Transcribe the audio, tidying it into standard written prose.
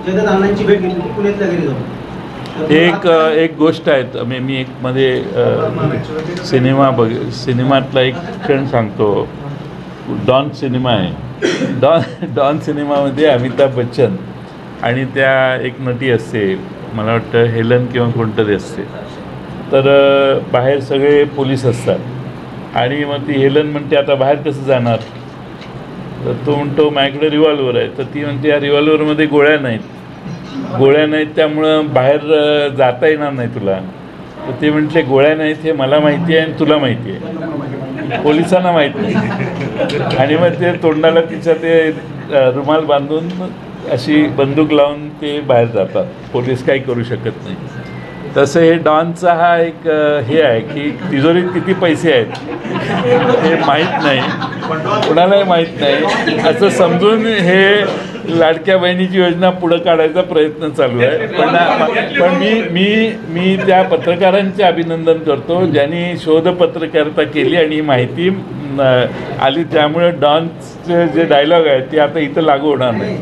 जगत अण्णांची भेट घेतली होती पुण्यातल्या घरी जाऊन. एक गोष्ट आहे. मी एक मध्ये सिनेमातला एक क्षण सांगतो. डॉन सिनेमा आहे. डॉन सिनेमामध्ये अमिताभ बच्चन आणि त्या एक नटी असते, मला वाटतं हेलन किंवा कोणतरी असते. तर बाहेर सगळे पोलीस असतात आणि मग ती हेलन म्हणते आता बाहेर कसं जाणार. तर तो म्हणतो माझ्याकडे रिव्हॉल्वर आहे. तर ती म्हणते या रिव्हॉल्वरमध्ये गोळ्या नाहीत त्यामुळं बाहेर जाता येणार नाही तुला. तर ते म्हटले गोळ्या नाहीत हे मला माहिती आहे आणि तुला माहिती आहे, पोलिसांना माहीत नाही. आणि मग ते तोंडाला तिच्या ते रुमाल बांधून अशी बंदूक लावून ते बाहेर जातात. पोलीस काही करू शकत नाही. तसं हे डॉनचा हा एक हे आहे की तिजोरीत किती पैसे आहेत हे माहीत नाही, कुणालाही माहीत नाही. असं समजून हे लाडक्या बहिणीची योजना पुढं काढायचा प्रयत्न चालू आहे. पण मी त्या पत्रकारांचे अभिनंदन करतो ज्यांनी शोधपत्रकारिता केली आणि ही माहिती आली. त्यामुळे डॉनचे जे डायलॉग आहेत ते आता इथं लागू होणार नाही.